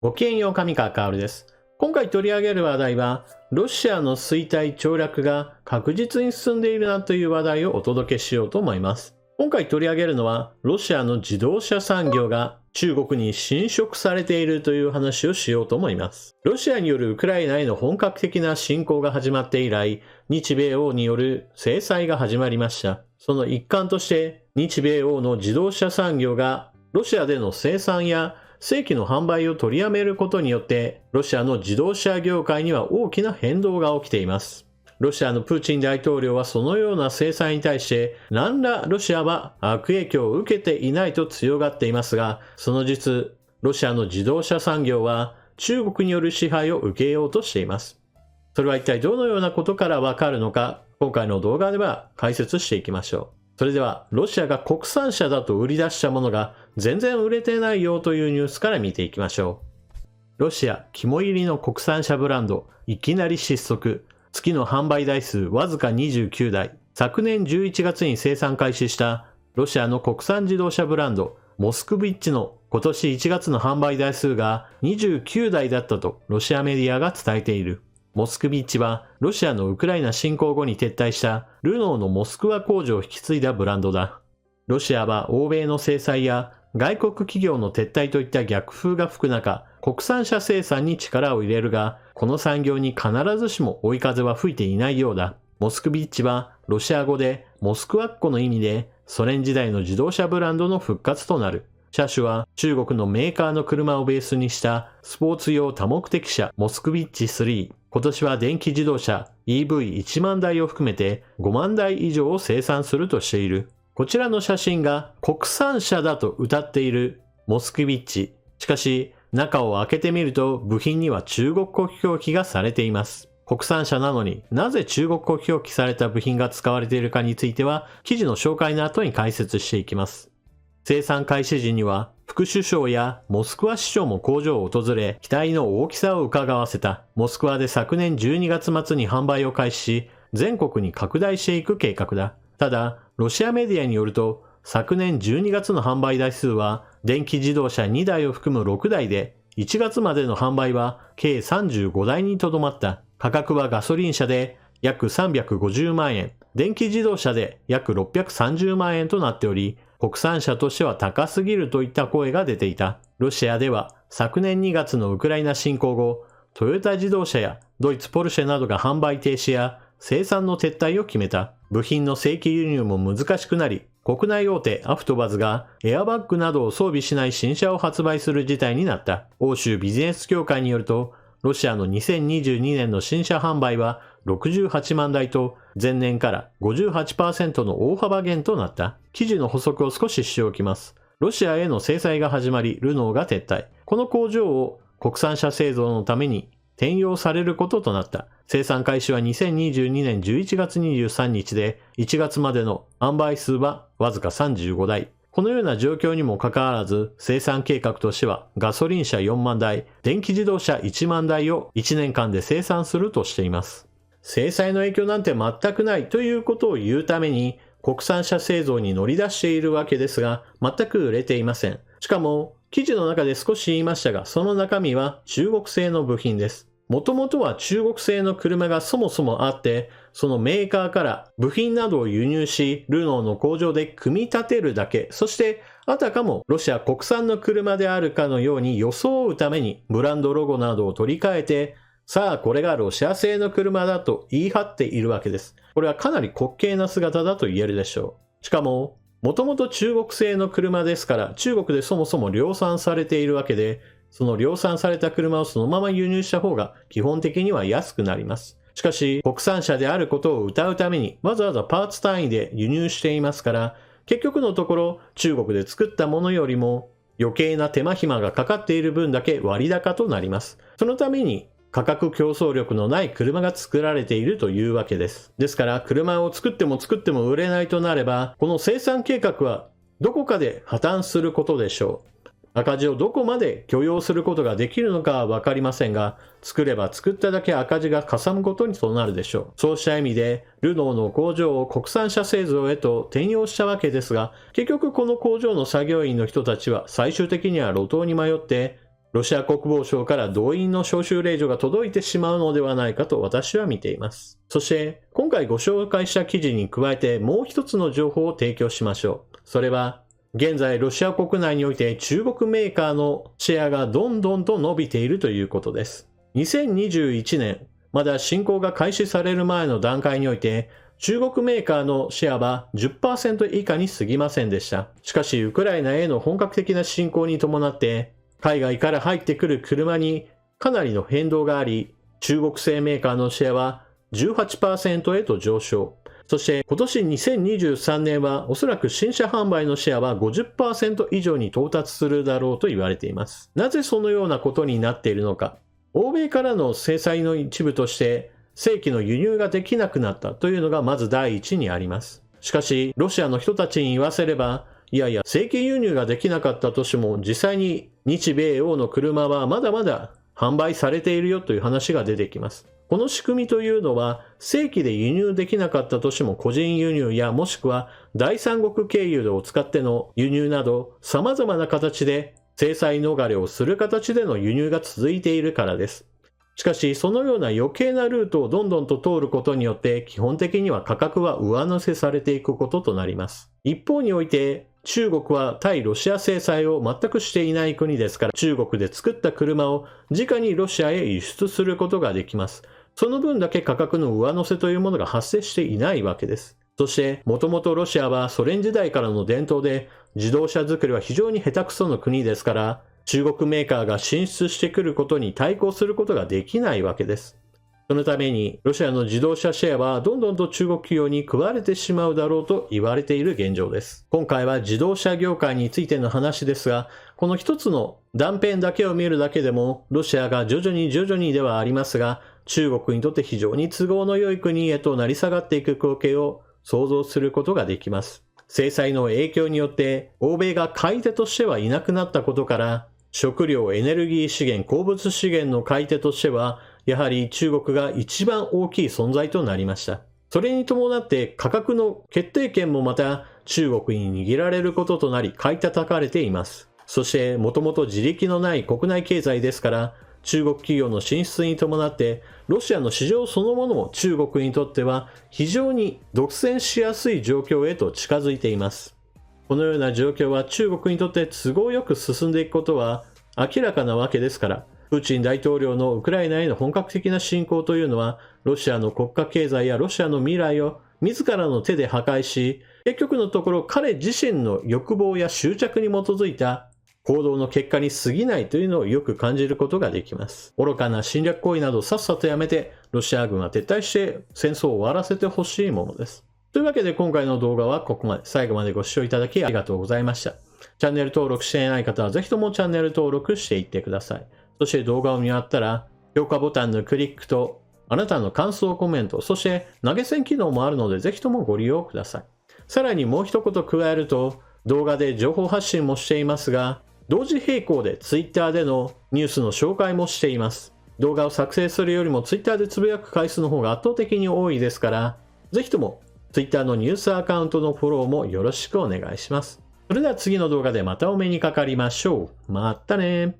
ごきげんよう、上川薫です。今回取り上げる話題は、ロシアの衰退凋落が確実に進んでいるなという話題をお届けしようと思います。今回取り上げるのは、ロシアの自動車産業が中国に侵食されているという話をしようと思います。ロシアによるウクライナへの本格的な侵攻が始まって以来、日米欧による制裁が始まりました。その一環として、日米欧の自動車産業がロシアでの生産や正規の販売を取りやめることによって、ロシアの自動車業界には大きな変動が起きています。ロシアのプーチン大統領はそのような制裁に対して、何らロシアは悪影響を受けていないと強がっていますが、その実、ロシアの自動車産業は中国による支配を受けようとしています。それは一体どのようなことからわかるのか、今回の動画では解説していきましょう。それでは、ロシアが国産車だと売り出したものが全然売れてないよというニュースから見ていきましょう。ロシア肝入りの国産車ブランド、いきなり失速。月の販売台数わずか29台。昨年11月に生産開始したロシアの国産自動車ブランド、モスクビッチの今年1月の販売台数が29台だったとロシアメディアが伝えている。モスクビッチはロシアのウクライナ侵攻後に撤退したルノーのモスクワ工場を引き継いだブランドだ。ロシアは欧米の制裁や外国企業の撤退といった逆風が吹く中、国産車生産に力を入れるが、この産業に必ずしも追い風は吹いていないようだ。モスクビッチはロシア語でモスクワっ子の意味で、ソ連時代の自動車ブランドの復活となる。車種は中国のメーカーの車をベースにしたスポーツ用多目的車モスクビッチ3。今年は電気自動車 EV1 万台を含めて5万台以上を生産するとしている。こちらの写真が国産車だと謳っているモスクビッチ。しかし中を開けてみると部品には中国国表記がされています。国産車なのになぜ中国国表記された部品が使われているかについては記事の紹介の後に解説していきます。生産開始時には副首相やモスクワ市長も工場を訪れ期待の大きさを伺わせた。モスクワで昨年12月末に販売を開始し全国に拡大していく計画だ。ただロシアメディアによると昨年12月の販売台数は電気自動車2台を含む6台で1月までの販売は計35台にとどまった。価格はガソリン車で約350万円、電気自動車で約630万円となっており、国産車としては高すぎるといった声が出ていた。ロシアでは昨年2月のウクライナ侵攻後、トヨタ自動車やドイツポルシェなどが販売停止や生産の撤退を決めた。部品の正規輸入も難しくなり、国内大手アフトバズがエアバッグなどを装備しない新車を発売する事態になった。欧州ビジネス協会によると、ロシアの2022年の新車販売は68万台と前年から 58% の大幅減となった。記事の補足を少ししておきます。ロシアへの制裁が始まり、ルノーが撤退。この工場を国産車製造のために転用されることとなった。生産開始は2022年11月23日で、1月までの販売数はわずか35台。このような状況にもかかわらず、生産計画としてはガソリン車4万台、電気自動車1万台を1年間で生産するとしています。制裁の影響なんて全くないということを言うために、国産車製造に乗り出しているわけですが、全く売れていません。しかも、記事の中で少し言いましたが、その中身は中国製の部品です。もともとは中国製の車がそもそもあって、そのメーカーから部品などを輸入し、ルノーの工場で組み立てるだけ。そして、あたかもロシア国産の車であるかのように装うためにブランドロゴなどを取り替えて、さあこれがロシア製の車だと言い張っているわけです。これはかなり滑稽な姿だと言えるでしょう。しかも、もともと中国製の車ですから、中国でそもそも量産されているわけで、その量産された車をそのまま輸入した方が基本的には安くなります。しかし、国産車であることを謳うためにわざわざパーツ単位で輸入していますから、結局のところ中国で作ったものよりも余計な手間暇がかかっている分だけ割高となります。そのために価格競争力のない車が作られているというわけです。ですから車を作っても売れないとなれば、この生産計画はどこかで破綻することでしょう。赤字をどこまで許容することができるのかはわかりませんが、作れば作っただけ赤字がかさむことにとなるでしょう。そうした意味で、ルノーの工場を国産車製造へと転用したわけですが、結局この工場の作業員の人たちは最終的には路頭に迷って、ロシア国防省から動員の招集令状が届いてしまうのではないかと私は見ています。そして、今回ご紹介した記事に加えてもう一つの情報を提供しましょう。それは、現在ロシア国内において中国メーカーのシェアがどんどんと伸びているということです。2021年、まだ侵攻が開始される前の段階において、中国メーカーのシェアは 10% 以下に過ぎませんでした。しかし、ウクライナへの本格的な侵攻に伴って、海外から入ってくる車にかなりの変動があり、中国製メーカーのシェアは 18% へと上昇。そして今年2023年はおそらく新車販売のシェアは 50% 以上に到達するだろうと言われています。なぜそのようなことになっているのか。欧米からの制裁の一部として正規の輸入ができなくなったというのがまず第一にあります。しかし、ロシアの人たちに言わせれば、いやいや、正規輸入ができなかったとしても、実際に日米欧の車はまだまだ販売されているよという話が出てきます。この仕組みというのは、正規で輸入できなかったとしても個人輸入やもしくは第三国経由を使っての輸入など、様々な形で制裁逃れをする形での輸入が続いているからです。しかし、そのような余計なルートをどんどんと通ることによって、基本的には価格は上乗せされていくこととなります。一方において、中国は対ロシア制裁を全くしていない国ですから、中国で作った車を直にロシアへ輸出することができます。その分だけ価格の上乗せというものが発生していないわけです。そして、もともとロシアはソ連時代からの伝統で、自動車作りは非常に下手くその国ですから、中国メーカーが進出してくることに対抗することができないわけです。そのために、ロシアの自動車シェアはどんどんと中国企業に食われてしまうだろうと言われている現状です。今回は自動車業界についての話ですが、この一つの断片だけを見るだけでも、ロシアが徐々にではありますが、中国にとって非常に都合の良い国へと成り下がっていく光景を想像することができます。制裁の影響によって、欧米が買い手としてはいなくなったことから、食料、エネルギー資源、鉱物資源の買い手としては、やはり中国が一番大きい存在となりました。それに伴って価格の決定権もまた中国に握られることとなり買い叩かれています。そしてもともと自力のない国内経済ですから、中国企業の進出に伴ってロシアの市場そのものも中国にとっては非常に独占しやすい状況へと近づいています。このような状況は中国にとって都合よく進んでいくことは明らかなわけですから、プーチン大統領のウクライナへの本格的な侵攻というのは、ロシアの国家経済やロシアの未来を自らの手で破壊し、結局のところ彼自身の欲望や執着に基づいた行動の結果に過ぎないというのをよく感じることができます。愚かな侵略行為などさっさとやめて、ロシア軍は撤退して戦争を終わらせてほしいものです。というわけで今回の動画はここまで。最後までご視聴いただきありがとうございました。チャンネル登録していない方はぜひともチャンネル登録していってください。そして動画を見終わったら、評価ボタンのクリックと、あなたの感想コメント、そして投げ銭機能もあるので、ぜひともご利用ください。さらにもう一言加えると、動画で情報発信もしていますが、同時並行で Twitter でのニュースの紹介もしています。動画を作成するよりも Twitter でつぶやく回数の方が圧倒的に多いですから、ぜひとも Twitter のニュースアカウントのフォローもよろしくお願いします。それでは次の動画でまたお目にかかりましょう。またね。